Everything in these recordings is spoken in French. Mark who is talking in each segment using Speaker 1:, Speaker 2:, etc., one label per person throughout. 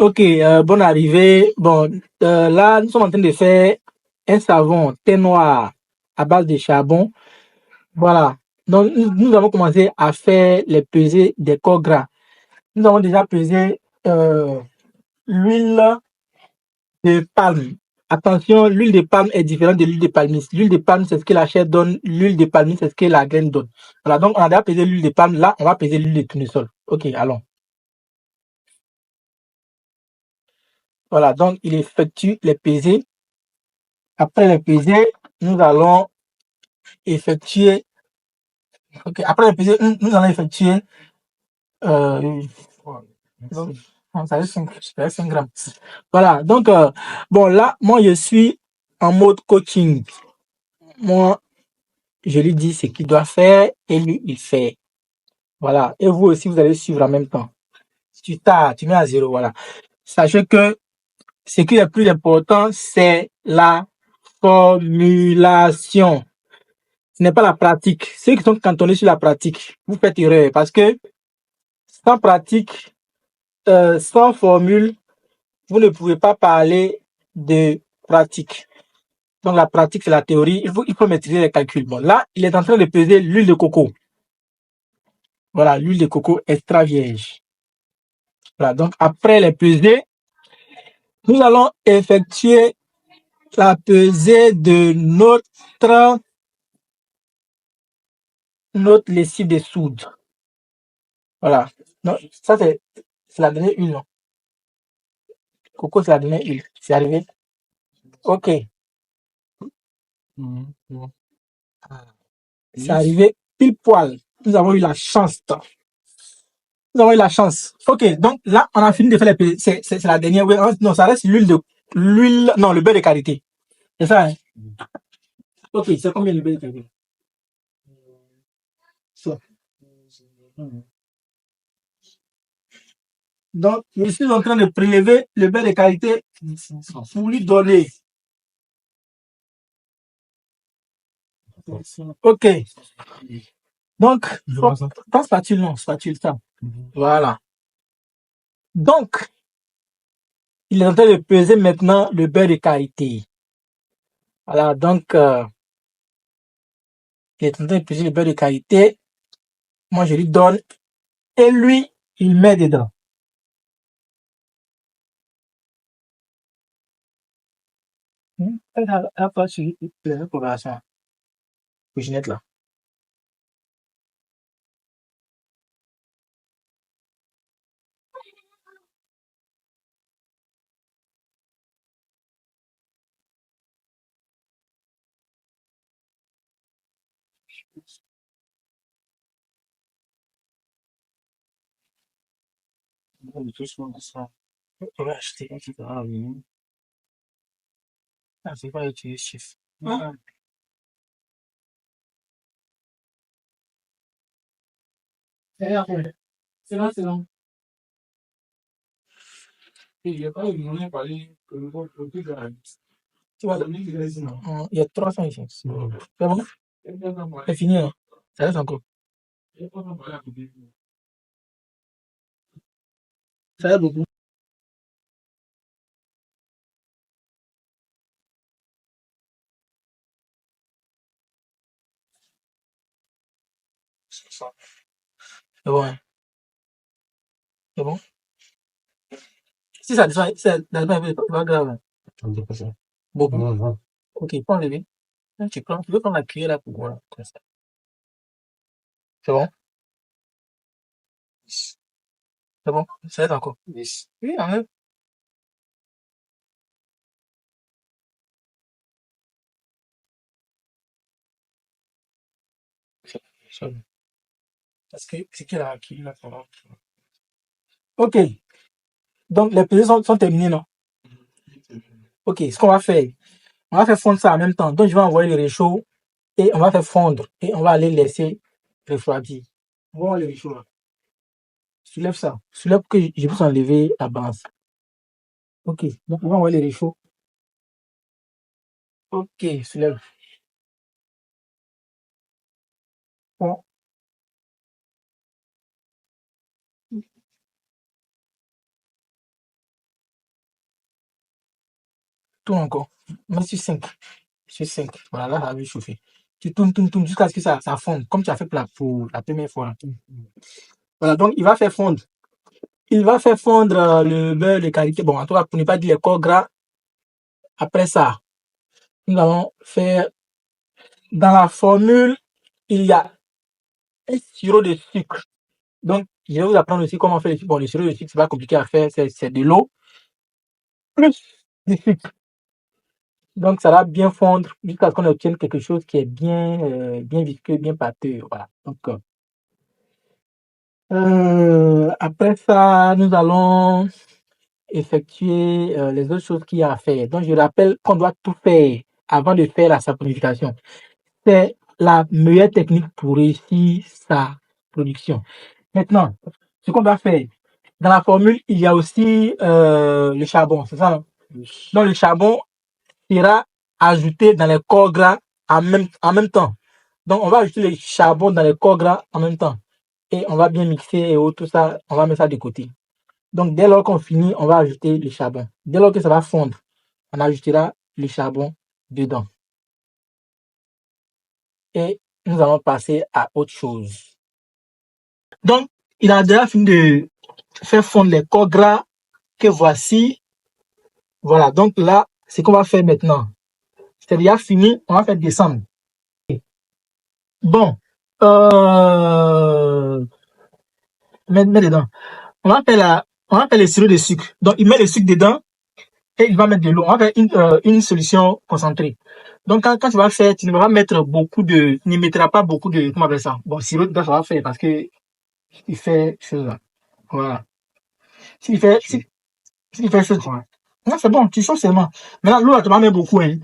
Speaker 1: Ok, bonne arrivée. Bon, là, nous sommes en train de faire un savon thé noir à base de charbon. Voilà. Donc, nous avons commencé à faire les pesées des corps gras. Nous avons déjà pesé l'huile de palme. Attention, l'huile de palme est différente de l'huile de palmiste. L'huile de palme, c'est ce que la chair donne. L'huile de palmiste, c'est ce que la graine donne. Voilà, donc on a déjà pesé l'huile de palme. Là, on va peser l'huile de tournesol. Ok, allons. Voilà, donc il effectue les pesées. Après les pesées, nous allons effectuer. Ok, après les pesées, nous allons effectuer. Euh, donc, ça fait 5 grammes. Voilà, donc, bon, là, moi, je suis en mode coaching. Moi, je lui dis ce qu'il doit faire et lui, il fait. Voilà, et vous aussi, vous allez suivre en même temps. Si tu t'as, tu mets à zéro, voilà. Sachez que ce qui est le plus important, c'est la formulation. Ce n'est pas la pratique. Ceux qui sont cantonnés sur la pratique, vous faites erreur parce que sans pratique, sans formule, vous ne pouvez pas parler de pratique. Donc la pratique, c'est la théorie. Il faut maîtriser les calculs. Bon, là, il est en train de peser l'huile de coco. Voilà, l'huile de coco extra vierge. Voilà, donc après les pesées, nous allons effectuer la pesée de notre lessive de soude. Voilà. Non, ça, c'est la dernière huile. Non? Coco, c'est la dernière huile. C'est arrivé. Ok. C'est arrivé pile poil. Nous avons eu la chance. Nous avons eu la chance. Ok, donc là, on a fini de faire les pesées. C'est la dernière. Non, ça reste l'huile, non, le beurre de karité. C'est ça, hein? Ok, c'est combien le beurre de karité? Ça. Donc, je suis en train de prélever le beurre de karité pour lui donner. Ok. Donc, pas spatule, non, spatule, ça. Voilà. Donc, il est en train de peser maintenant le beurre de karité. Voilà, donc, il est en train de peser le beurre de karité. Moi, je lui donne et lui, il met dedans. Elle a pas suivi la programmation. Cuisinette là. On va acheter. Ah, c'est pas utiliser chiffre. C'est long, c'est long. Il n'y a pas de monnaie pour aller le plus grave. Tu vois, il y a 300 ici. C'est bon? C'est fini, hein? Ça reste encore. Ça reste beaucoup. C'est bon, hein? C'est bon? Si ça descend, si ça descend, c'est pas grave. Hein. Beaucoup. Ok, prends le bébé. Tu peux prendre la cuillère là pour voilà, comme ça. C'est bon? C'est bon? Ça reste encore. Oui, enlève. C'est bon. Parce que c'est qui là qui là, ça va. Ok. Donc les pesées sont terminées, non? Ok, ce qu'on va faire, on va faire fondre ça en même temps. Donc je vais envoyer le réchaud et on va faire fondre et on va aller laisser refroidir. On va envoyer le réchaud là. Soulève ça. Soulève pour que je puisse enlever la base. Ok, donc on va envoyer le réchaud. Ok, soulève. Bon. tourne encore. Mets sur 5. Sur 5. Voilà, là, ça a vu chauffer. Tu tournes jusqu'à ce que ça fonde, comme tu as fait pour la première fois. Là. Voilà, donc il va faire fondre. Il va faire fondre le beurre de karité. Bon, en tout cas, pour ne pas dire les corps gras. Après ça, nous allons faire, dans la formule, il y a un sirop de sucre. Donc, je vais vous apprendre aussi comment faire le sucre. Bon, le sirop de sucre, c'est pas compliqué à faire, c'est de l'eau plus du sucre. Donc, ça va bien fondre jusqu'à ce qu'on obtienne quelque chose qui est bien visqueux, bien pâteux. Voilà. Donc, après ça, nous allons effectuer les autres choses qu'il y a à faire. Donc, je rappelle qu'on doit tout faire avant de faire la saponification. C'est la meilleure technique pour réussir sa production. Maintenant, ce qu'on doit faire, dans la formule, il y a aussi le charbon, c'est ça, non? Donc, le charbon sera ajouté dans les corps gras en même temps. Donc, on va ajouter le charbon dans les corps gras en même temps. Et on va bien mixer et tout ça, on va mettre ça de côté. Donc, dès lors qu'on finit, on va ajouter le charbon. Dès lors que ça va fondre, on ajoutera le charbon dedans. Et nous allons passer à autre chose. Donc, il a déjà fini de faire fondre les corps gras que voici. Voilà, donc là, ce qu'on va faire maintenant, c'est déjà fini, on va faire descendre. Bon, mets dedans. On va faire le sirop de sucre. Donc, il met le sucre dedans et il va mettre de l'eau. On va faire une solution concentrée. Donc, quand tu vas faire, tu ne vas pas mettre tu ne mettras pas beaucoup de, comment on appelle ça? Bon, sirop, ça va faire parce que il fait chose là. Voilà. S'il fait chose, non, c'est bon, tu changes seulement. Maintenant, l'eau, là, tu vas mettre beaucoup, hein.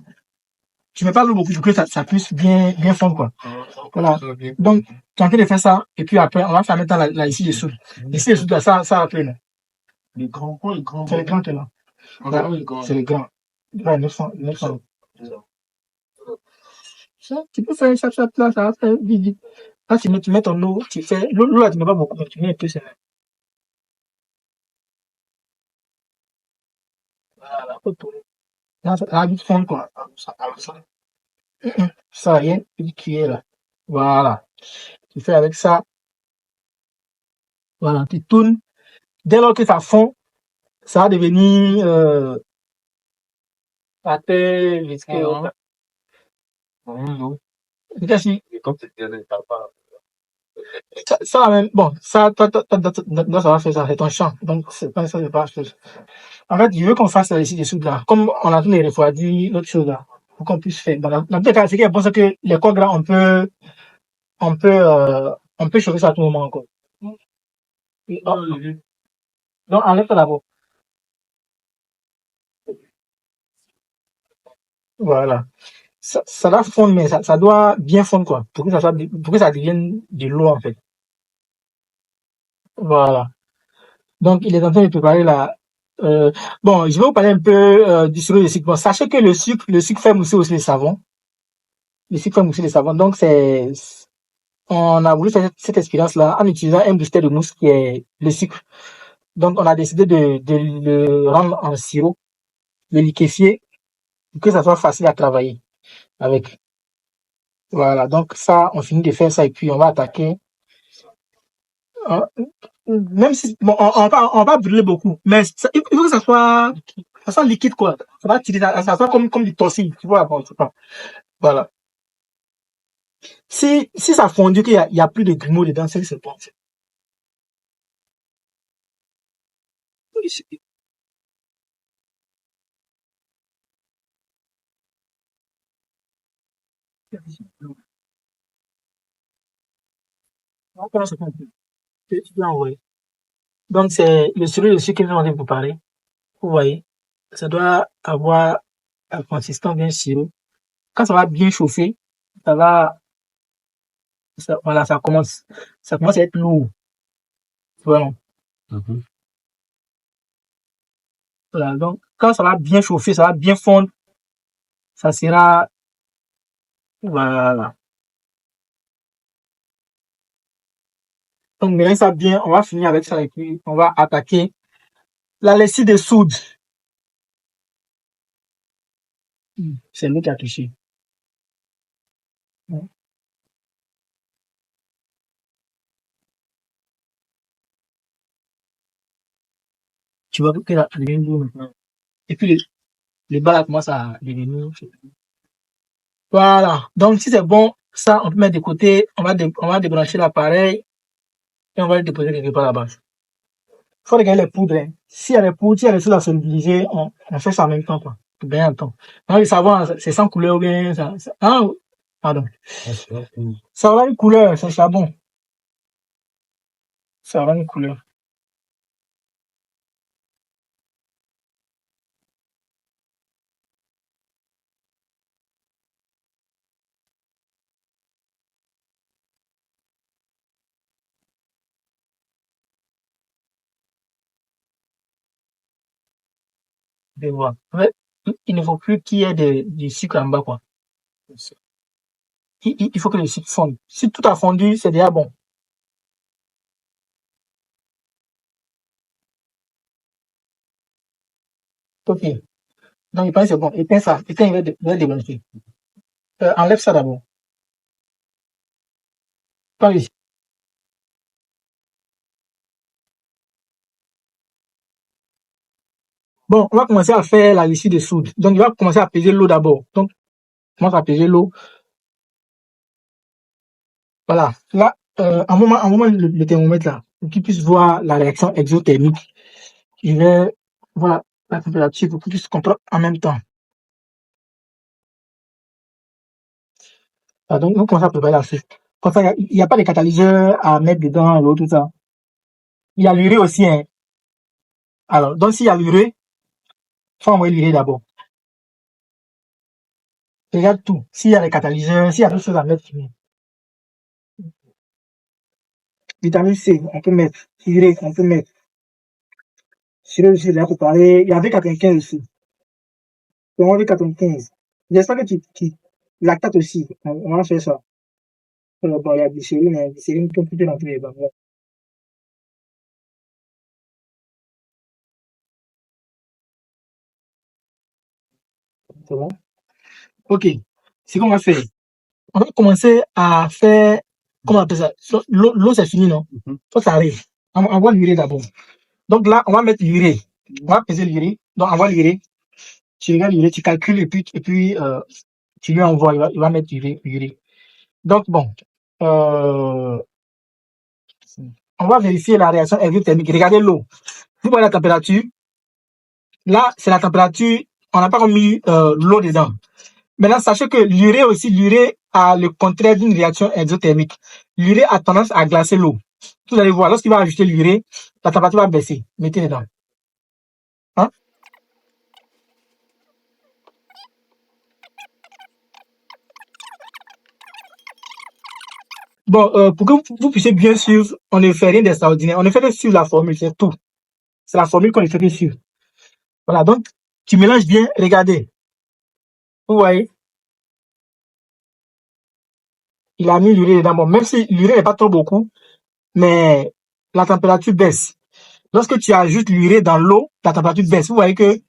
Speaker 1: Tu mets pas l'eau beaucoup pour que ça puisse bien fondre, quoi. Voilà. Donc, tu es en train de faire ça, et puis après, on va faire maintenant là, ici dessous. Ici dessous, là, ça après, là. Les grands, quoi, les grands? C'est les grands qui est là. Voilà, c'est les grands. Ouais, 900. Ça, tu peux faire ça, là, ça va faire vite. Là, tu mets ton eau, tu fais, l'eau, là, tu mets pas beaucoup, mais tu mets un peu, c'est là. Voilà, faut tourner. Là, ça va vite fondre, quoi. Ça, rien, une cuillère, là. Voilà. Tu fais avec ça. Voilà, tu tournes. Dès lors que ça fond, ça va devenir pâteux, visqueux. Ça même, bon, ça, toi, ça va faire ça, c'est ton champ. Donc, c'est pas ça, c'est pas chose. En fait, je veux qu'on fasse ici dessous là. Comme on a tous les refroidis, l'autre chose là, pour qu'on puisse faire. Dans tous les cas, ce qui est bon, c'est que les corps gras, on peut, on peut chauffer ça à tout moment encore. Et, donc, enlève ça d'abord. Voilà. Ça va fondre, mais ça doit bien fondre, quoi, pour que ça devienne de l'eau, en fait. Voilà. Donc, il est en train de préparer la, bon, je vais vous parler un peu, du sirop de sucre. Bon, sachez que le sucre fait mousser aussi les savons. Le sucre fait mousser les savons. Donc, on a voulu faire cette expérience-là en utilisant un booster de mousse qui est le sucre. Donc, on a décidé de le rendre en sirop, le liquéfier, pour que ça soit facile à travailler avec. Voilà. Donc, ça, on finit de faire ça et puis on va attaquer. Euh, Même si, bon, on va brûler beaucoup, mais il faut que ça soit liquide, quoi. Ça va tirer, ça soit comme du torsil, tu vois, bon, je sais pas. Voilà. Si ça fondu, qu'il y a plus de grumeaux dedans, c'est bon. On commence à faire un peu. Tu peux envoyer. Donc, c'est le sirop de sucre que nous allons préparer. Vous voyez, ça doit avoir la consistance d'un sirop. Quand ça va bien chauffer, ça va, voilà, ça commence à être lourd. Voilà. Voilà. Donc, quand ça va bien chauffer, ça va bien fondre, ça sera, voilà. Donc, maintenant, ça bien, on va finir avec ça et puis on va attaquer la lessive de soude. C'est l'eau qui a touché. Tu vois que ça devient lourd maintenant. Et puis les balles commencent à devenir. Voilà. Donc si c'est bon, ça on peut mettre de côté, on va débrancher l'appareil et on va le déposer quelque part là-bas. Il faut regarder les poudres. Hein. S'il y a les poudres, s'il y a des choses à solubiliser, on fait ça en même temps, quoi. Bien en temps. Donc, le savon, c'est sans couleur ou bien ah, pardon. Ça aura une couleur, c'est charbon. Ça aura une couleur. Je vois. En fait, il ne faut plus qu'il y ait du sucre en bas, quoi. Il faut que le sucre fonde. Si tout a fondu, c'est déjà bon. Ok. Donc, il pense que c'est bon. Éteins ça. Éteins, il va débrancher. Enlève ça d'abord. Pas ici. Bon, on va commencer à faire la lessive de soude. Donc, il va commencer à peser l'eau d'abord. Donc, on commence à peser l'eau. Voilà. Là, un moment le thermomètre là, pour qu'il puisse voir la réaction exothermique. Il va voir la température pour qu'il puisse comprendre en même temps. Ah, donc, on commence à préparer la soude. Comme ça, il n'y a pas de catalyseur à mettre dedans, l'eau, tout ça. Il y a l'urée aussi, hein. Alors, donc, s'il y a l'urée, il faut envoyer l'urée d'abord. Regarde tout. S'il y a les catalyseurs, s'il y a d'autres choses à mettre. Vitamine C, on peut mettre. Urée, on peut mettre. Urée aussi, j'ai préparé. Il y avait 95 aussi. Donc, on veut 95. J'espère que tu lactate aussi. On va faire ça. Bon, il y a glycérine, mais glycérine, tout est dans tous les bambous. C'est bon? Ok. C'est qu'on va faire. On va commencer à faire, comment on appelle ça? L'eau, c'est fini, non? Faut que ça arrive. On va l'urée d'abord. Donc là, on va mettre l'urée. On va peser l'urée. Donc, on va l'urée. Tu regardes l'urée, tu calcules et puis tu lui envoies. Il va mettre l'urée. Donc, bon. Euh, on va vérifier la réaction exothermique. Regardez l'eau. Vous voyez la température. Là, c'est la température. On n'a pas mis l'eau dedans. Maintenant, sachez que l'urée a le contraire d'une réaction exothermique. L'urée a tendance à glacer l'eau. Vous allez voir, lorsqu'il va ajouter l'urée, la température va baisser. Mettez dedans. Hein? Bon, pour que vous puissiez bien suivre, on ne fait rien d'extraordinaire. On ne fait que suivre la formule, c'est tout. C'est la formule qu'on ne fait que suivre. Voilà, donc, tu mélanges bien, regardez. Vous voyez, il a mis l'urée dedans. Bon, même si l'urée n'est pas trop beaucoup, mais la température baisse. Lorsque tu ajoutes l'urée dans l'eau, la température baisse. Vous voyez que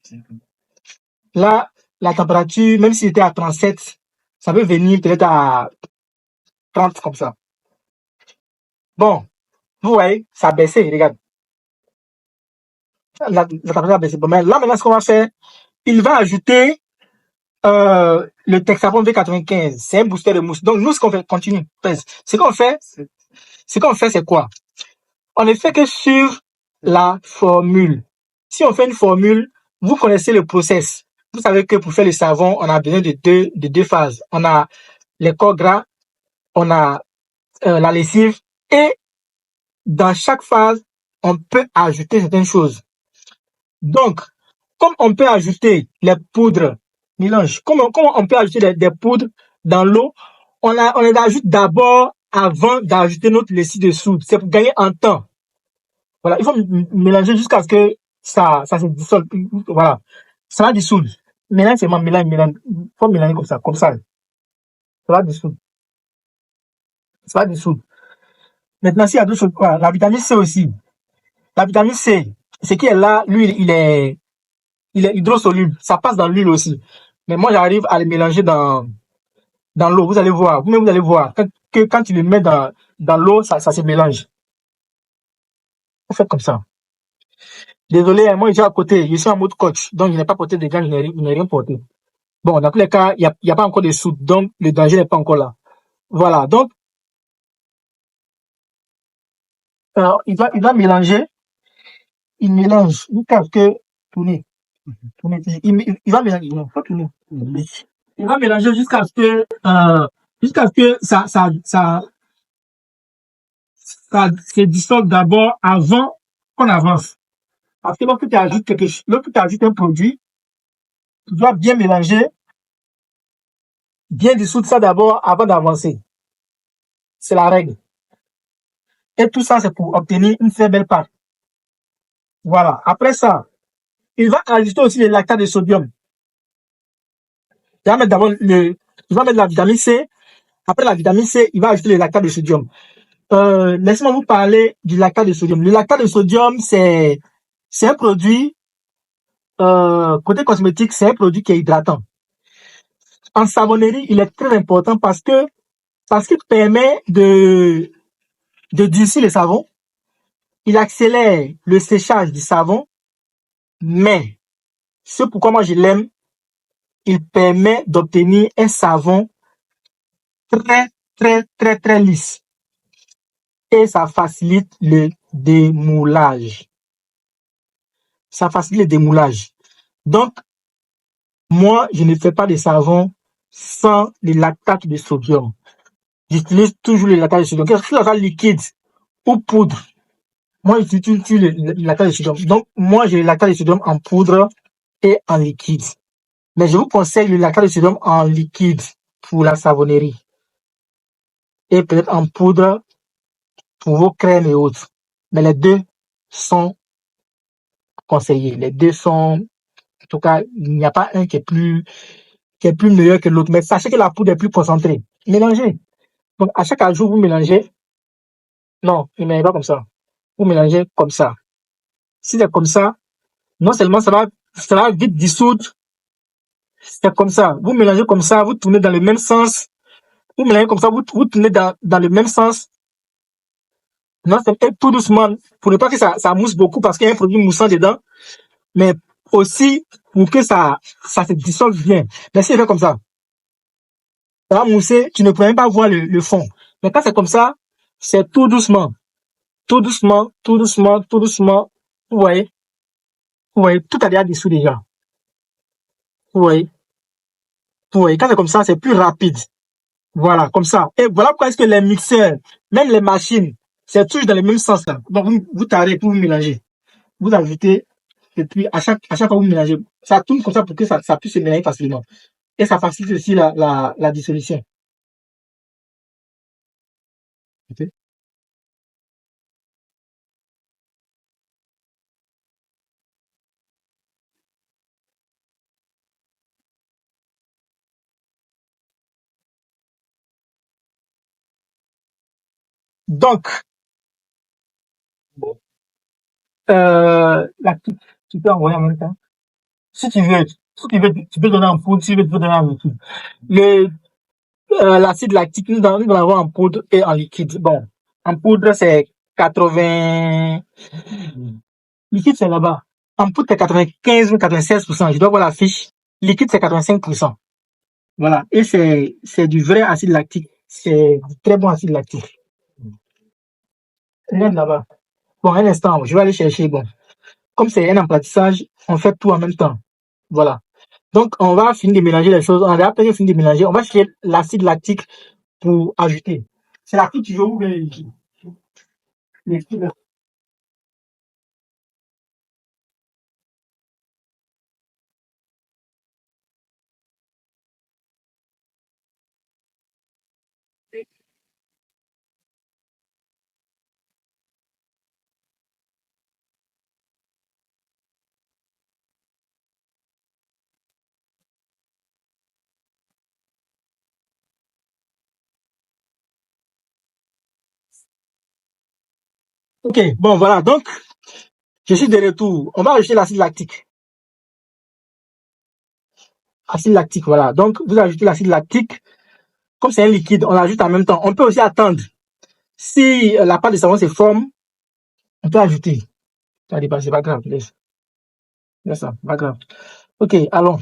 Speaker 1: là, la température, même s'il était à 37, ça peut venir peut-être à 30 comme ça. Bon, vous voyez, ça a baissé, regarde. La température a baissé. Bon, mais là, maintenant, ce qu'on va faire, il va ajouter le Texapon V95. C'est un booster de mousse. Donc, nous, ce qu'on fait, continue. Ce qu'on fait, c'est quoi? On ne fait que suivre la formule. Si on fait une formule, vous connaissez le process. Vous savez que pour faire le savon, on a besoin de deux phases. On a les corps gras, on a la lessive et dans chaque phase, on peut ajouter certaines choses. Donc, comme on peut ajouter les poudres, mélange, comment on peut ajouter des poudres dans l'eau, on les ajoute d'abord avant d'ajouter notre lessive de soude. C'est pour gagner en temps. Voilà, il faut mélanger jusqu'à ce que ça se dissolve. Voilà, ça va dissoudre. Mélange, c'est mélange. Il faut mélanger comme ça, comme ça. Ça va dissoudre. Ça va dissoudre. Maintenant, s'il y a d'autres choses, voilà, la vitamine C aussi. La vitamine C, ce qui est là, lui, il est hydrosoluble. Ça passe dans l'huile aussi. Mais moi, j'arrive à les mélanger dans l'eau. Vous allez voir. Vous-même, vous allez voir. Quand tu les mets dans l'eau, ça se mélange. Vous faites comme ça. Désolé, moi, je suis à côté. Je suis en mode coach. Donc, je n'ai pas porté de gants, je n'ai rien porté. Bon, dans tous les cas, il y a pas encore de soude. Donc, le danger n'est pas encore là. Voilà. Donc, il va mélanger. Il mélange jusqu'à ce que tourner. Tourner. Il va mélanger. Non, pas tourner. Il va mélanger jusqu'à ce que ça se dissolve d'abord avant qu'on avance. Parce que lorsque tu ajoutes quelque chose, lorsque tu ajoutes un produit, tu dois bien mélanger, bien dissoudre ça d'abord avant d'avancer. C'est la règle. Et tout ça, c'est pour obtenir une très belle pâte. Voilà. Après ça, il va ajouter aussi le lactate de sodium. Il va mettre d'abord il va mettre la vitamine C. Après la vitamine C, il va ajouter le lactate de sodium. Laissez-moi vous parler du lactate de sodium. Le lactate de sodium, c'est un produit, côté cosmétique, c'est un produit qui est hydratant. En savonnerie, il est très important parce qu'il permet de durcir le savon. Il accélère le séchage du savon, mais ce pourquoi moi je l'aime, il permet d'obtenir un savon très, très, très, très lisse. Et ça facilite le démoulage. Ça facilite le démoulage. Donc, moi, je ne fais pas de savon sans le lactate de sodium. J'utilise toujours le lactate de sodium. Qu'est-ce que le lactate liquide ou poudre? Moi, j'utilise le lactate de sodium. Donc, moi, j'ai le lactate de sodium en poudre et en liquide. Mais je vous conseille le lactate de sodium en liquide pour la savonnerie. Et peut-être en poudre pour vos crèmes et autres. Mais les deux sont conseillés. Les deux sont, en tout cas, il n'y a pas un qui est plus meilleur que l'autre. Mais sachez que la poudre est plus concentrée. Mélangez. Donc, à chaque jour, vous mélangez. Non, ne mélangez pas comme ça. Vous mélangez comme ça. Si c'est comme ça, non seulement ça va vite dissoudre, c'est comme ça. Vous mélangez comme ça, vous tournez dans le même sens. Vous mélangez comme ça, vous tournez dans le même sens. Non, c'est tout doucement, pour ne pas que ça mousse beaucoup parce qu'il y a un produit moussant dedans, mais aussi pour que ça se dissolve bien. Mais si je fais comme ça va mousser, tu ne peux même pas voir le fond. Mais quand c'est comme ça, c'est tout doucement. Tout doucement, tout doucement, tout doucement. Vous voyez, tout a déjà dissous déjà. Vous voyez, quand c'est comme ça, c'est plus rapide. Voilà, comme ça. Et voilà pourquoi est-ce que les mixeurs, même les machines, c'est toujours dans le même sens là. Donc, vous tarez pour vous mélanger. Vous ajoutez, et puis à chaque fois vous mélangez, ça tourne comme ça pour que ça puisse se mélanger facilement. Et ça facilite aussi la dissolution. Ok. Donc, tu peux envoyer en même temps. Si tu veux, tu peux donner en poudre, si tu veux, tu peux donner en liquide. L'acide lactique, nous allons l'avoir en poudre et en liquide. Bon, en poudre, c'est 80, liquide, c'est là-bas. En poudre, c'est 95 ou 96%. Je dois voir la fiche. Liquide, c'est 85%. Voilà. Et c'est du vrai acide lactique. C'est du très bon acide lactique. Regarde là-bas. Bon, un instant, je vais aller chercher. Bon, comme c'est un apprentissage, on fait tout en même temps. Voilà. Donc, on va finir de mélanger les choses. On a après fini de mélanger. On va chercher l'acide lactique pour ajouter. C'est l'acide toujours ou bien le liquide? Liquide. Ok, bon, voilà. Donc, je suis de retour. On va ajouter l'acide lactique. Acide lactique, voilà. Donc, vous ajoutez l'acide lactique. Comme c'est un liquide, on l'ajoute en même temps. On peut aussi attendre. Si la pâte de savon se forme, on peut ajouter. Ça dépend, c'est pas grave. Laisse ça, pas grave. Ok, allons.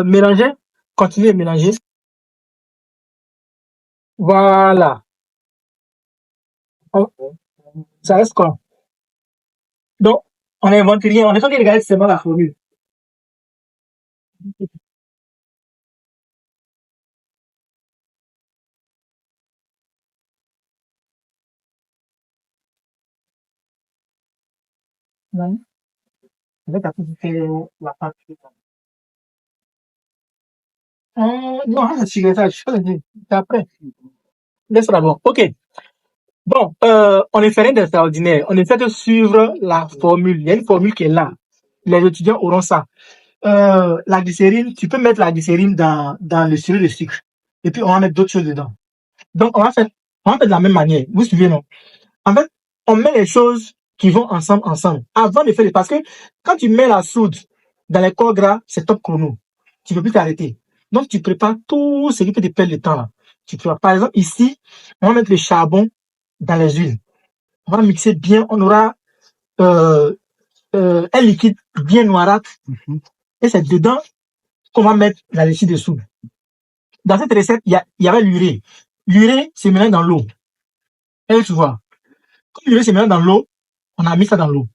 Speaker 1: Mélanger. Continuez de mélanger. Voilà. Ça reste quoi? Donc, on n'invente rien. On est en train de regarder seulement la formule. Non, avec après, tu fais la pâte. Non, ça, je fais c'est après. Laisse d'abord. Ok. Bon, on ne fait rien d'extraordinaire. On essaie de suivre la formule. Il y a une formule qui est là. Les étudiants auront ça. La glycérine, tu peux mettre la glycérine dans le sirop de sucre. Et puis, on va mettre d'autres choses dedans. Donc, on va faire de la même manière. Vous suivez, non? En fait, on met les choses qui vont ensemble. Avant de faire parce que quand tu mets la soude dans les corps gras, c'est top chrono. Tu ne peux plus t'arrêter. Donc, tu prépares tout ce qui peut te perdre le temps, là. Tu prépares. Par exemple, ici, on va mettre le charbon dans les huiles. On va mixer bien. On aura, euh, un liquide bien noirâtre. Et c'est dedans qu'on va mettre la lessive de soude. Dans cette recette, il y avait l'urée. L'urée se mélange dans l'eau. Et tu vois, comme l'urée se mélange dans l'eau, on a mis ça dans l'eau.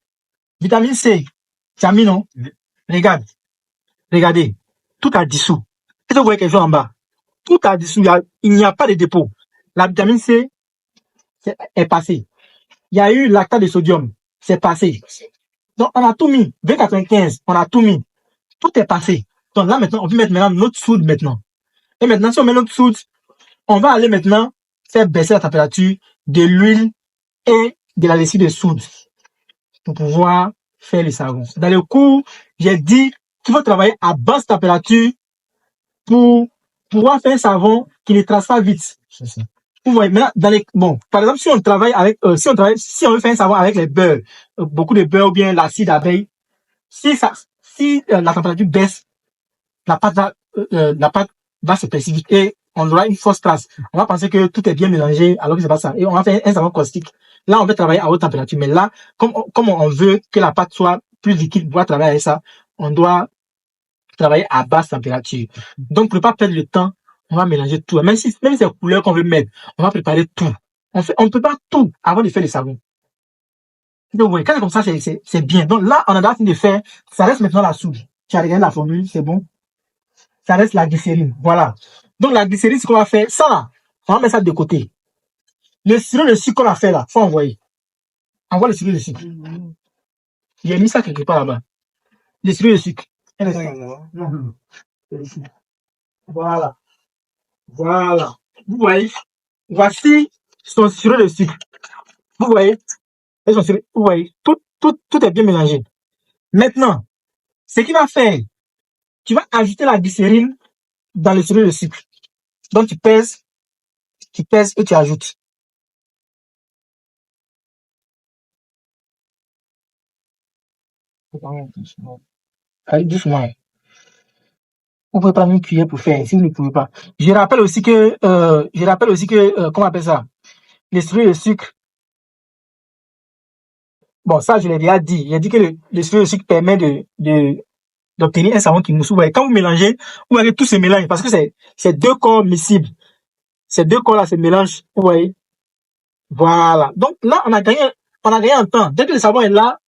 Speaker 1: Vitamine C, tu as mis, non? Regarde, regardez, tout a dissous. Est-ce que vous voyez quelque chose en bas? Tout a dissous, il n'y a pas de dépôt. La vitamine C est passée. Il y a eu lactate de sodium, c'est passé. Donc, on a tout mis. V95, on a tout mis. Tout est passé. Donc là, maintenant, on peut mettre maintenant notre soude maintenant. Et maintenant, si on met notre soude, on va aller maintenant faire baisser la température de l'huile et de la lessive de soude pour pouvoir faire le savon. Dans le cours, j'ai dit qu'il faut travailler à basse température pour pouvoir faire un savon qui ne trace pas vite. Vous voyez, maintenant, bon, par exemple, si on travaille avec, si on veut faire un savon avec les beurres, beaucoup de beurre ou bien l'acide d'abeille, si la température baisse, la pâte va se précipiter et on aura une fausse trace. On va penser que tout est bien mélangé alors que c'est pas ça. Et on va faire un savon caustique. Là, on va travailler à haute température. Mais là, comme on veut que la pâte soit plus liquide pour travailler avec ça, on doit travailler à basse température. Donc, pour ne pas perdre le temps, on va mélanger tout. Même si c'est couleurs qu'on veut mettre, on va préparer tout. On prépare tout avant de faire le savon. Donc, oui, quand c'est comme ça, c'est bien. Donc là, on a d'abord de faire, ça reste maintenant la soude. Tu as regardé la formule, c'est bon. Ça reste la glycérine. Voilà. Donc la glycérine, ce qu'on va faire, ça là, on va mettre ça de côté. Le sirop de sucre qu'on a fait là, faut envoyer. Envoie le sirop de sucre. J'ai mis ça quelque part là-bas. Le sirop de sucre. Voilà. Voilà. Vous voyez, voici son sirop de sucre. Vous voyez, vous voyez, tout est bien mélangé. Maintenant, ce qu'il va faire, tu vas ajouter la glycérine dans le sirop de sucre. Donc tu pèses et tu ajoutes. Allez, doucement. Vous pouvez prendre une cuillère pour faire, si vous ne pouvez pas. Je rappelle aussi que, comment on appelle ça? Le sirop de sucre. Bon, ça, je l'ai déjà dit. J'ai dit que le sirop de sucre permet d'obtenir un savon qui mousse. Vous voyez, quand vous mélangez, vous voyez que tout se mélange parce que c'est deux corps miscibles. Ces deux corps-là se mélangent. Vous voyez? Voilà. Donc, là, on a gagné en temps. Dès que le savon est là,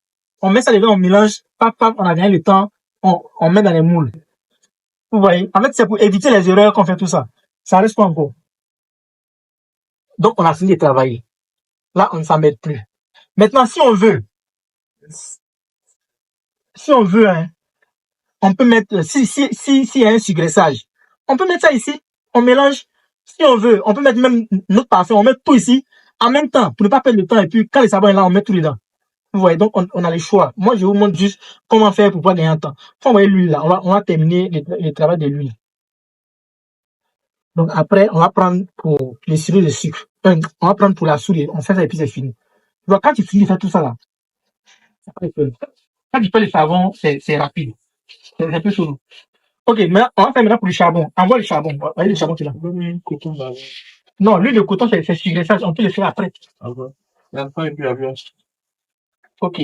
Speaker 1: on met ça dedans, on mélange, paf, paf, on a gagné le temps, on met dans les moules. Vous voyez? En fait, c'est pour éviter les erreurs qu'on fait tout ça. Ça reste pas encore. Donc, on a fini de travailler. Là, on ne s'embête plus. Maintenant, si on veut, hein, on peut mettre, s'il y a un sugraissage, on peut mettre ça ici, on mélange. Si on veut, on peut mettre même notre parfum, on met tout ici, en même temps, pour ne pas perdre le temps, et puis quand le savon est là, on met tout dedans. Vous voyez, donc on a les choix. Moi, je vous montre juste comment faire pour pas gagner un temps. Faut envoyer l'huile là, on va terminer le travail de l'huile. Donc après, on va prendre pour les sirop de sucre. On va prendre pour la soude, on fait ça et puis c'est fini. Donc quand tu finis de faire tout ça là, quand tu fais le savon, c'est rapide. C'est un peu chaud. Ok, mais on va faire maintenant pour le charbon. Envoie le charbon. Voyez le charbon qui est là. Non, l'huile de coton, c'est sugressage. On peut le faire après. Ok.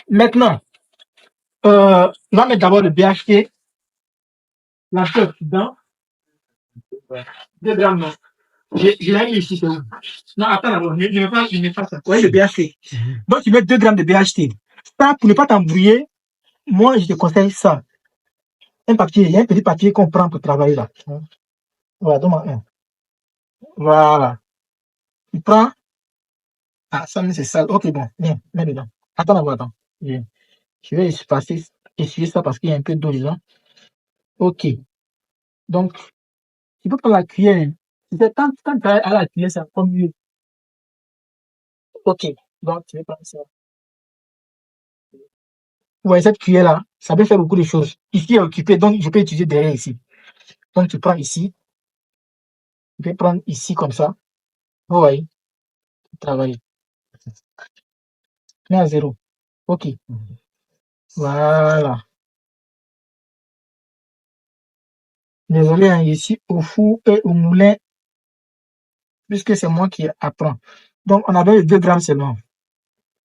Speaker 1: Maintenant, on va mettre d'abord le BHT. La chose dedans. 2 grammes, non. Je l'ai mis ici, c'est où? Non, attends d'abord. Je ne mets pas ça. Vous voyez le BHT. Donc, tu mets 2 grammes de BHT. Ça, pour ne pas t'embrouiller, moi, je te conseille ça. Un papier, il y a un petit papier qu'on prend pour travailler là. Voilà, donne-moi un. Voilà. Tu prends. Ah, ça, c'est sale. Ok, bon, viens, mets dedans. Attends d'abord, attends. Je vais essuyer ça parce qu'il y a un peu d'eau dedans. Ok. Donc, tu peux prendre la cuillère. Quand tu as à la cuillère, c'est encore mieux. Ok. Donc, tu vais prendre ça. Ouais, cette cuillère-là, ça peut faire beaucoup de choses. Ici est occupé, donc je peux utiliser derrière ici. Donc, tu prends ici. Tu peux prendre ici comme ça. Vous voyez, tu travailles. Mets à 0. Ok. Voilà. Désolé, hein, ici, au four et au moulin, puisque c'est moi qui apprends. Donc, on avait les 2 grammes seulement.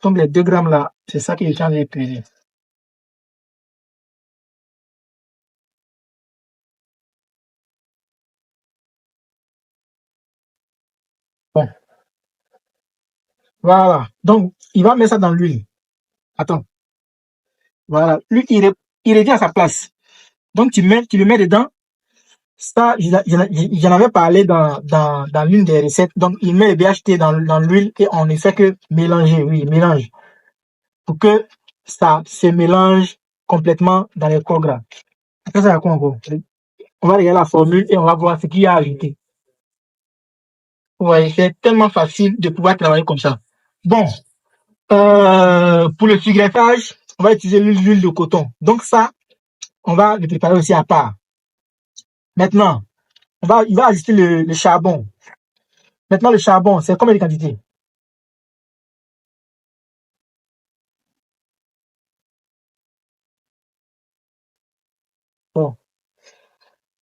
Speaker 1: Donc, les 2 grammes là, c'est ça que je tiens de peser. Bon, voilà. Donc, il va mettre ça dans l'huile. Attends. Voilà. Lui, il revient à sa place. Donc, tu le mets dedans. Ça, j'en avais parlé dans l'une des recettes. Donc, il met le BHT dans l'huile et on ne fait que mélanger. Oui, mélange. Pour que ça se mélange complètement dans les corps gras. Après, ça, quoi encore? On va regarder la formule et on va voir ce qu'il y a à ajouter. Ouais, c'est tellement facile de pouvoir travailler comme ça. Bon, pour le sugreffage, on va utiliser l'huile de coton. Donc ça, on va le préparer aussi à part. Maintenant, il va ajouter le charbon. Maintenant, le charbon, c'est combien de quantité? Bon,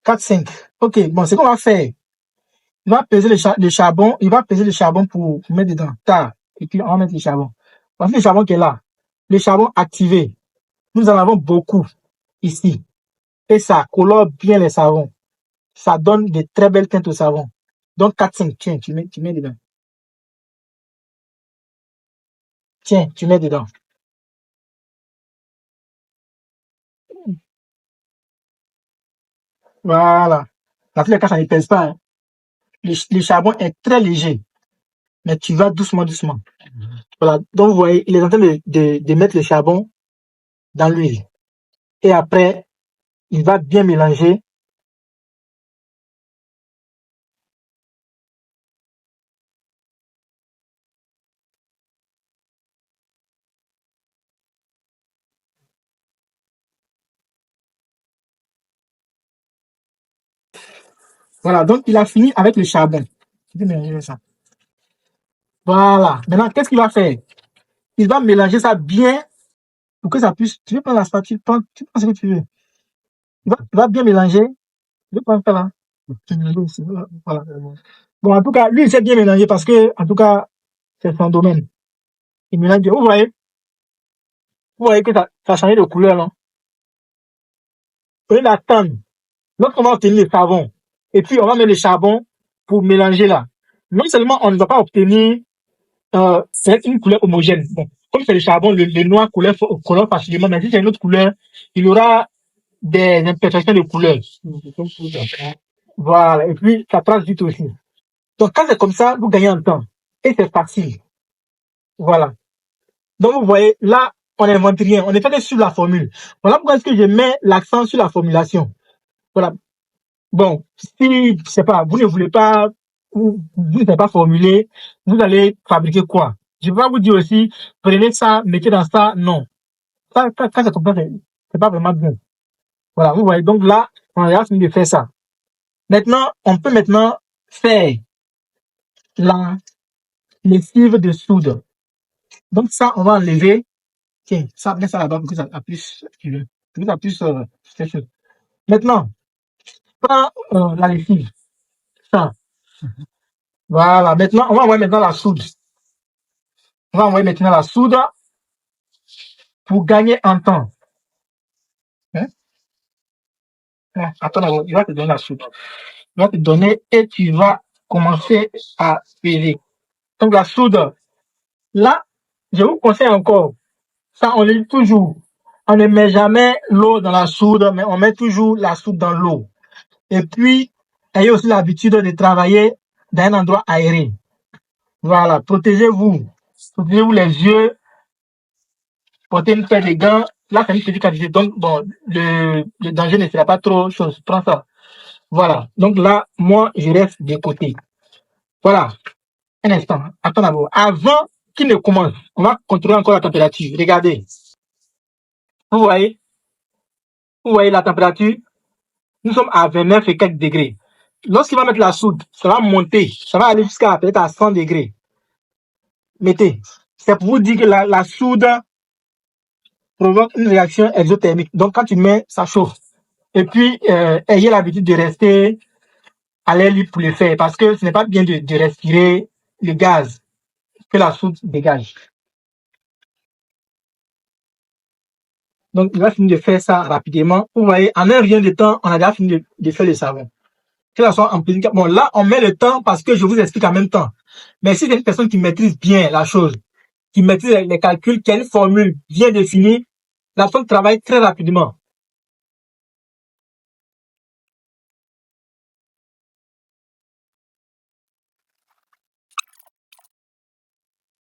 Speaker 1: 4, 5. Ok, bon, ce qu'on va faire, il va peser le charbon, il va peser le charbon pour mettre dedans. Tard. Et puis, on va mettre le charbon. Voici le charbon qui est là. Le charbon activé. Nous en avons beaucoup ici. Et ça colore bien les savons. Ça donne de très belles teintes au savon. Donc, 4, 5, tiens, tu mets dedans. Tiens, tu mets dedans. Voilà. Dans tous les cas, ça ne pèse pas, hein. Le charbon est très léger, mais tu vas doucement, doucement. Voilà. Donc, vous voyez, il est en train de mettre le charbon dans l'huile. Et après, il va bien mélanger. Voilà. Donc, il a fini avec le charbon. Tu peux mélanger ça. Voilà. Maintenant, qu'est-ce qu'il va faire? Il va mélanger ça bien pour que ça puisse. Tu veux prendre la spatule, tu prends ce que tu veux. Il va bien mélanger. Je vais prendre ça là. Voilà. Bon, en tout cas, lui, il s'est bien mélangé parce que, en tout cas, c'est son domaine. Il mélange bien. Vous voyez que ça a changé de couleur, non? Au lieu d'attendre, lorsqu'on va obtenir le savon, et puis on va mettre le charbon pour mélanger là. Non seulement on ne va pas obtenir c'est une couleur homogène. Bon, comme c'est le charbon, le noir colore facilement, mais si c'est une autre couleur, il y aura des imperfections de couleur. Voilà, et puis ça passe vite aussi. Donc quand c'est comme ça, vous gagnez en temps. Et c'est facile. Voilà. Donc vous voyez, là, on n'invente rien. On est fait que sur la formule. Voilà pourquoi est-ce que je mets l'accent sur la formulation. Voilà. Bon, si, je sais pas, vous ne voulez pas, vous ne savez pas formuler, vous allez fabriquer quoi? Je vais pas vous dire aussi, prenez ça, mettez dans ça, non. Ça c'est comme ça, c'est pas vraiment bien. Voilà, vous voyez, donc là, on a fini de faire ça. Maintenant, on peut maintenant faire la lessive de soude. Donc ça, on va enlever, tiens, ça, mets ça là-bas pour que ça puisse, pour que ça puisse, faire chaud. Maintenant, prends la lessive. Ça. Voilà. Maintenant, on va envoyer maintenant la soude. On va envoyer maintenant la soude pour gagner en temps. Hein? Attends, il va te donner la soude. Il va te donner et tu vas commencer à peser. Donc la soude, là, je vous conseille encore, ça on le dit toujours, on ne met jamais l'eau dans la soude, mais on met toujours la soude dans l'eau. Et puis, ayez aussi l'habitude de travailler dans un endroit aéré. Voilà, protégez-vous. Protégez-vous les yeux, portez une paire de gants. Là, c'est une petite quantité, donc bon, le danger ne sera pas trop chose. Prends ça. Voilà, donc là, moi, je reste de côté. Voilà, un instant, attends d'abord. Avant qu'il ne commence, on va contrôler encore la température. Regardez, vous voyez, la température, nous sommes à 29 et quelques degrés. Lorsqu'il va mettre la soude, ça va monter, ça va aller jusqu'à peut-être à 100 degrés. Mettez. C'est pour vous dire que la soude provoque une réaction exothermique. Donc, quand tu mets, ça chauffe. Et puis, ayez l'habitude de rester à l'air libre pour le faire parce que ce n'est pas bien de respirer le gaz que la soude dégage. Donc, il va finir de faire ça rapidement. Vous voyez, en un rien de temps, on a déjà fini de faire le savon. Que ce soit en plaisir. Bon, là, on met le temps parce que je vous explique en même temps. Mais si c'est une personne qui maîtrise bien la chose, qui maîtrise les calculs, qui a une formule bien définie, la personne travaille très rapidement.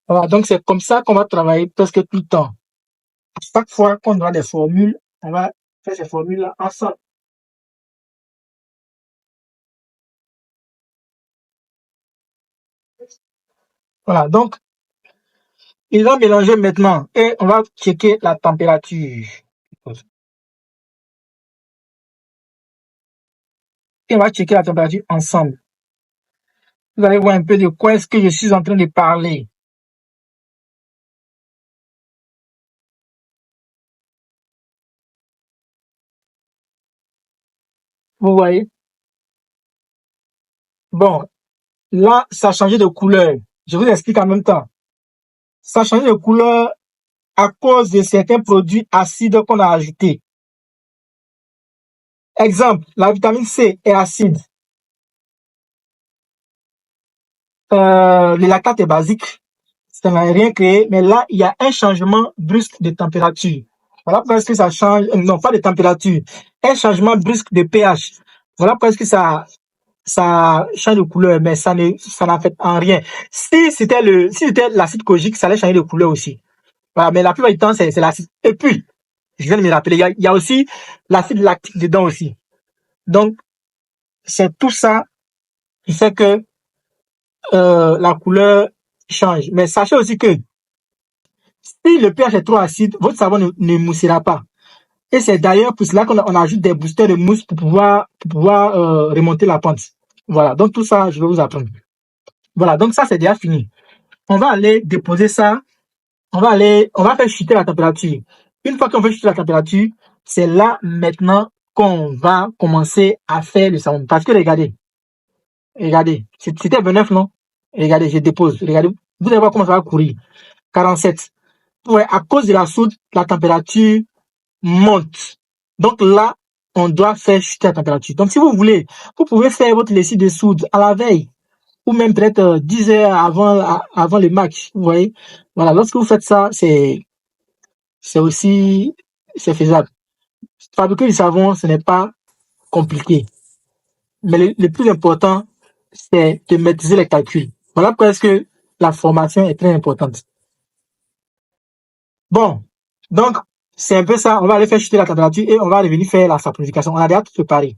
Speaker 1: Voilà, donc c'est comme ça qu'on va travailler presque tout le temps. À chaque fois qu'on aura des formules, on va faire ces formules-là ensemble. Voilà, donc, il va mélanger maintenant et on va checker la température. Et on va checker la température ensemble. Vous allez voir un peu de quoi est-ce que je suis en train de parler. Vous voyez? Bon, là, ça a changé de couleur. Je vous explique en même temps. Ça a changé de couleur à cause de certains produits acides qu'on a ajoutés. Exemple, la vitamine C est acide. Le lactate est basique. Ça n'a rien créé, mais là, il y a un changement brusque de température. Voilà pourquoi est-ce que ça change, non pas de température, un changement brusque de pH. Voilà pourquoi est-ce que ça change de couleur, mais ça n'affecte en rien. Si c'était l'acide kojique, ça allait changer de couleur aussi. Voilà, mais la plupart du temps, c'est l'acide. Et puis, je viens de me rappeler, il y a aussi l'acide lactique dedans aussi. Donc, c'est tout ça qui fait que la couleur change. Mais sachez aussi que si le pH est trop acide, votre savon ne moussera pas. Et c'est d'ailleurs pour cela qu'on ajoute des boosters de mousse pour pouvoir remonter la pente. Voilà, donc tout ça, je vais vous apprendre. Voilà, donc ça, c'est déjà fini. On va aller déposer ça. On va faire chuter la température. Une fois qu'on fait chuter la température, c'est là maintenant qu'on va commencer à faire le savon. Parce que regardez, c'était 29, non? Regardez, je dépose. Regardez, vous allez voir comment ça va courir. 47. Ouais, à cause de la soude, la température monte. Donc là, on doit faire chuter la température. Donc si vous voulez, vous pouvez faire votre lessive de soude à la veille ou même peut-être 10 heures avant le match. Vous voyez? Voilà, lorsque vous faites ça, c'est faisable. Fabriquer du savon, ce n'est pas compliqué. Mais le plus important, c'est de maîtriser les calculs. Voilà pourquoi est-ce que la formation est très importante. Bon, donc, c'est un peu ça. On va aller faire chuter la température et on va revenir faire la saponification. On a déjà tout préparé.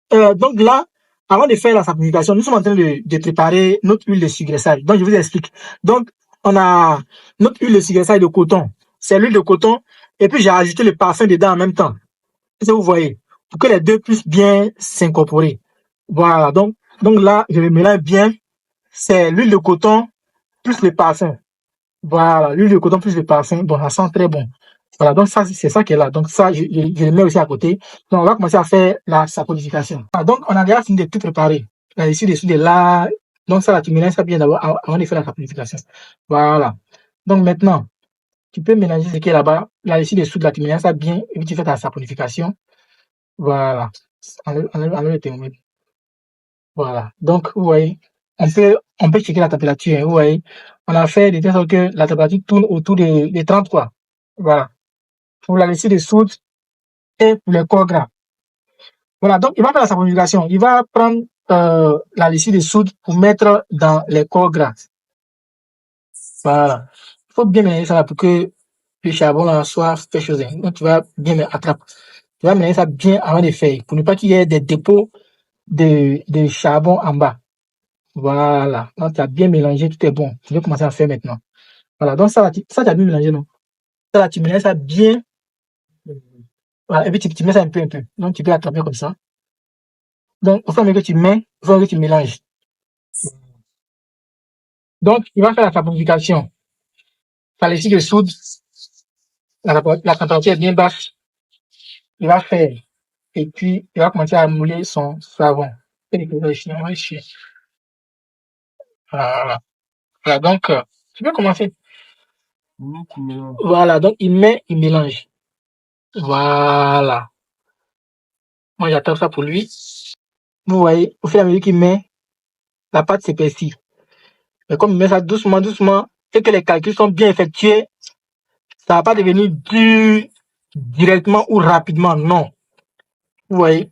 Speaker 1: Donc là, avant de faire la saponification, nous sommes en train de préparer notre huile de sucressage. Donc, je vous explique. Donc, on a notre huile de sucressage de coton. C'est l'huile de coton. Et puis, j'ai ajouté le parfum dedans en même temps. Est-ce que vous voyez? Pour que les deux puissent bien s'incorporer. Voilà. Donc là, je le mélange bien. C'est l'huile de coton plus le parfum. Voilà. L'huile de coton plus le parfum. Bon, ça sent très bon. Voilà, donc ça, c'est ça qui est là. Donc ça, je le mets aussi à côté. Donc on va commencer à faire la saponification. Voilà, donc on a déjà fini de tout préparer. Là, ici, dessous de là. Donc ça, là, tu mélanges ça bien d'abord avant de faire la saponification. Voilà. Donc maintenant, tu peux mélanger ce qui est là-bas. Là, ici, dessous de là, tu mélanges ça bien et puis tu fais ta saponification. Voilà. Enlève le thermomètre. Voilà. Donc, vous voyez, on peut checker la température, hein, vous voyez. On a fait de telle sorte que la température tourne autour des 33. Voilà. Pour la lessive de soude et pour le corps gras. Voilà. Donc, il va faire sa configuration. Il va prendre la lessive de soude pour mettre dans les corps gras. Voilà. Il faut bien mélanger ça là pour que le charbon là soit fait chose. Donc, tu vas bien attraper. Tu vas mélanger ça bien avant de faire pour ne pas qu'il y ait des dépôts de charbon en bas. Voilà. Donc, tu as bien mélangé, tout est bon. Tu vais commencer à faire maintenant. Voilà. Donc, ça, tu as bien mélangé, non? Ça, là, tu mélanges ça bien. Voilà. Et puis, tu mets ça un peu, un peu. Donc, tu peux attraper comme ça. Donc, au fur et à mesure que tu mets, au fur et à mesure que tu mélanges. Donc, il va faire la saponification. Par les de soude, la température est bien basse. Il va faire. Et puis, il va commencer à mouler son savon. Voilà. Voilà. Donc, tu peux commencer. Voilà. Donc, il mélange. Voilà. Moi, j'attends ça pour lui. Vous voyez, au fur et à mesure qu'il met, la pâte s'épaissit. Mais comme il met ça doucement, doucement, et que les calculs sont bien effectués, ça va pas devenir dur directement ou rapidement, non. Vous voyez?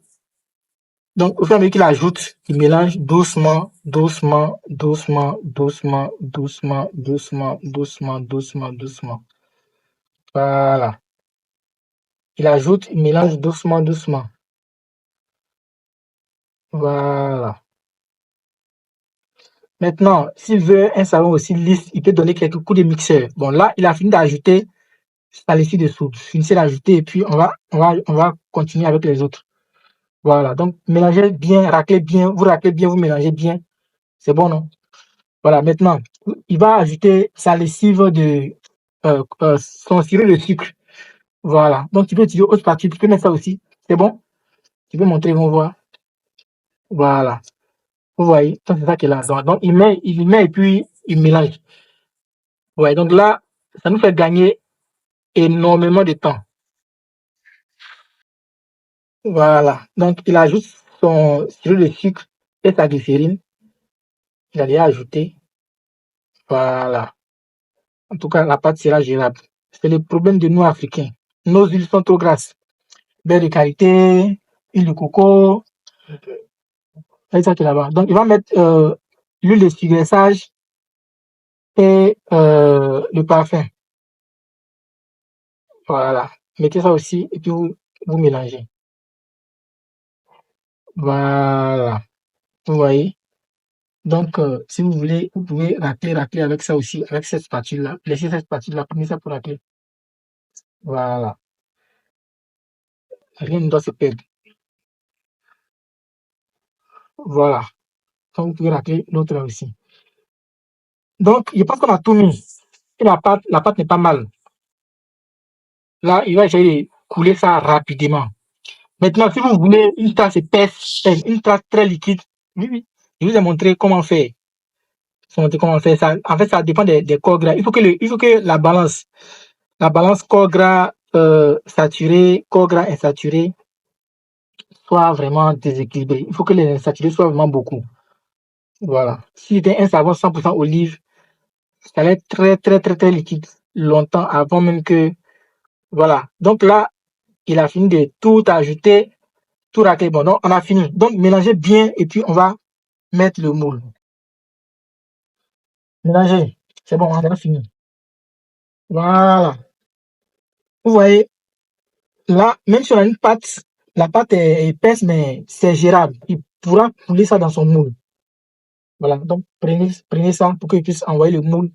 Speaker 1: Donc, au fur et à mesure qu'il ajoute, il mélange doucement, doucement, doucement, doucement, doucement, doucement, doucement, doucement, doucement. Voilà. Il ajoute, il mélange doucement, doucement. Voilà. Maintenant, s'il veut un savon aussi lisse, il peut donner quelques coups de mixeur. Bon, là, il a fini d'ajouter sa lessive de soude. Finissez d'ajouter et puis on va continuer avec les autres. Voilà. Donc, mélangez bien, raclez bien, vous mélangez bien. C'est bon, non? Voilà. Maintenant, il va ajouter sa lessive de, son sirop de sucre. Voilà. Donc, tu peux utiliser autre partie. Tu peux mettre ça aussi. C'est bon? Tu peux montrer, ils vont voir. Voilà. Vous voyez? Donc, c'est ça qui est là. Donc, il met et puis il mélange. Ouais. Donc là, ça nous fait gagner énormément de temps. Voilà. Donc, il ajoute son sirop de sucre et sa glycérine. Il a déjà ajouté. Voilà. En tout cas, la pâte sera gérable. C'est le problème de nous, Africains. Nos huiles sont trop grasses. Beurre de qualité, huile de coco. C'est ça qui est là-bas. Donc, il va mettre l'huile de sugraissage et le parfum. Voilà. Mettez ça aussi et puis vous mélangez. Voilà. Vous voyez? Donc, si vous voulez, vous pouvez racler avec ça aussi, avec cette spatule-là. Laissez cette spatule-là, prenez ça pour racler. Voilà. Rien ne doit se perdre. Voilà. Donc, vous pouvez racler l'autre là aussi. Donc, je pense qu'on a tout mis. Et la pâte n'est pas mal. Là, il va essayer de couler ça rapidement. Maintenant, si vous voulez une tasse épaisse, une tasse très liquide, oui, oui, je vous ai montré comment faire. Comment faire ça. En fait, ça dépend des corps gras. Il faut que la balance corps gras saturé, corps gras insaturé soit vraiment déséquilibrée. Il faut que les insaturés soient vraiment beaucoup. Voilà. Si c'était un savon 100% olive, ça allait être très, très, très, très liquide longtemps avant même que. Voilà. Donc là, il a fini de tout ajouter, tout racler. Bon, donc on a fini. Donc mélangez bien et puis on va mettre le moule. Mélangez. C'est bon, on a fini. Voilà. Vous voyez, là, même si on a une pâte, la pâte est épaisse, mais c'est gérable. Il pourra couler ça dans son moule. Voilà. Donc prenez ça pour qu'il puisse envoyer le moule.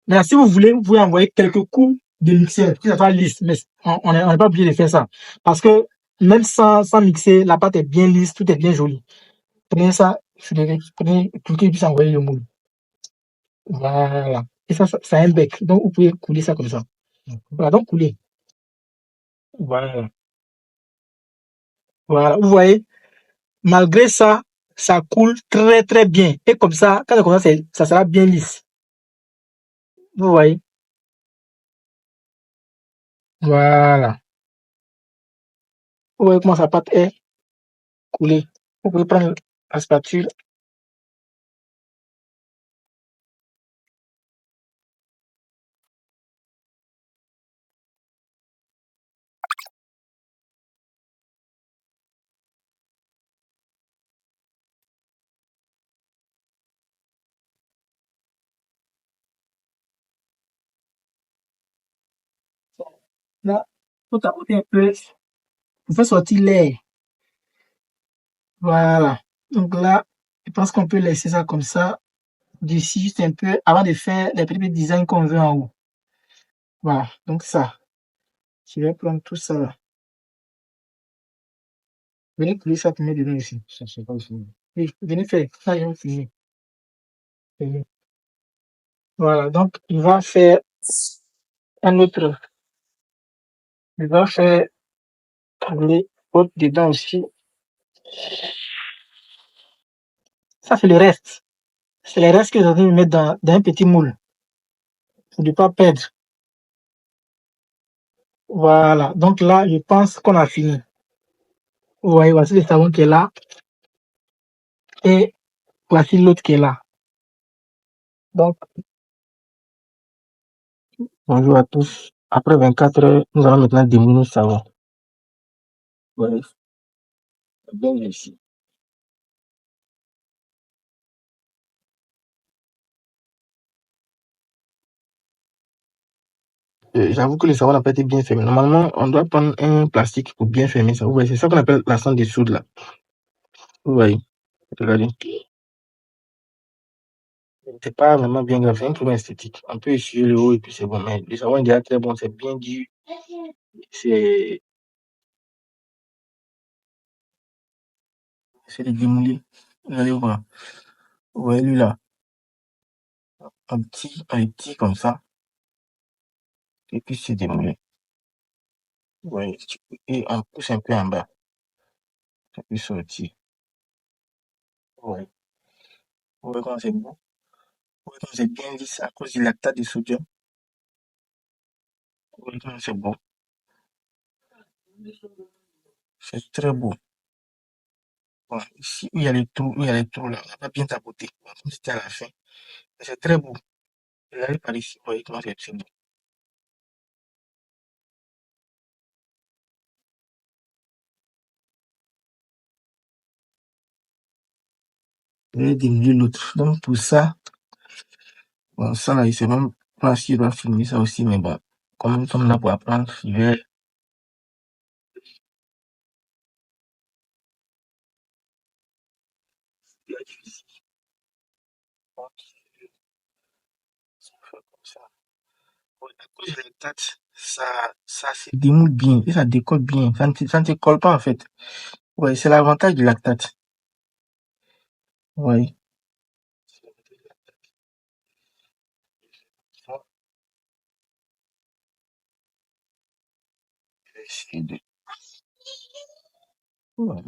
Speaker 1: Mais si vous voulez, vous pouvez envoyer quelques coups de mixeur, que ça soit lisse. Mais on n'est pas obligé de faire ça. Parce que même sans mixer, la pâte est bien lisse, tout est bien joli. Prenez ça, prenez pour qu'il puisse envoyer le moule. Voilà. Et ça a un bec. Donc, vous pouvez couler ça comme ça. Voilà, donc coulez. Voilà. Voilà. Vous voyez, malgré ça, ça coule très très bien. Et comme ça, quand c'est comme ça, ça sera bien lisse. Vous voyez? Voilà. Vous voyez comment sa pâte est coulée. Vous pouvez prendre la spatule. Là, vous tapotez un peu. Vous faites sortir l'air. Voilà. Donc là, je pense qu'on peut laisser ça comme ça. D'ici juste un peu avant de faire les petits designs qu'on veut en haut. Voilà. Donc ça. Je vais prendre tout ça là. Venez couler ça pour mettre dedans ici. Ça, c'est pas ici. Oui, venez faire. Ça, je vais finir. Venez. Voilà. Donc, il va faire un autre. Il va faire couler autre dedans aussi. Ça, c'est le reste. C'est le reste que je vais mettre dans un petit moule. Pour ne pas perdre. Voilà. Donc là, je pense qu'on a fini. Vous voyez, voici le savon qui est là. Et voici l'autre qui est là. Donc, bonjour à tous. Après 24 heures, nous allons maintenant démouler le savon. Ouais, bien ici. J'avoue que le savon n'a pas été bien fermé. Normalement, on doit prendre un plastique pour bien fermer ça. Vous voyez, c'est ça qu'on appelle la sonde de soude là. Vous voyez, regardez. C'est pas vraiment bien grave, c'est un problème esthétique. On peut essuyer le haut et puis c'est bon. Mais le savon est déjà très bon, c'est bien dur. C'est de démouler. Vous allez voir. Vous voyez lui là, un petit comme ça. Et puis c'est démoulé. Vous voyez, et on pousse un peu en bas. Ça peut sortir. Vous voyez, vous voyez comment c'est beau. Vous voyez comment c'est bien lisse à cause du lactate de sodium. Vous voyez comment c'est beau. C'est très beau. Bon, ici où il y a les trous, là, on n'a pas bien tapoté. Bon, comme c'était à la fin. Mais c'est très beau. Regardez par ici, vous voyez comment c'est beau. Je vais diminuer l'autre. Donc pour ça, bon, ça là, il sait même pas si je dois filmer ça aussi, mais bon, comme nous sommes là pour apprendre, je vais. Faire comme ça. Ouais, à cause du lactate, ça se démoule bien et ça décolle bien. Ça ne te colle pas en fait. Ouais, c'est l'avantage du lactate. Ouais. Je vais essayer de. Ouais.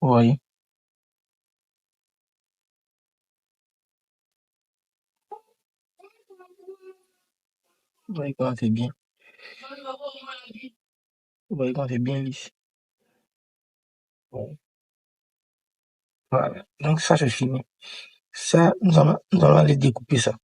Speaker 1: Ouais. Ouais, quand c'est bien. Ouais, quand c'est bien lisse. Ouais. Voilà. Donc ça, c'est fini. Ça, nous allons aller découper ça.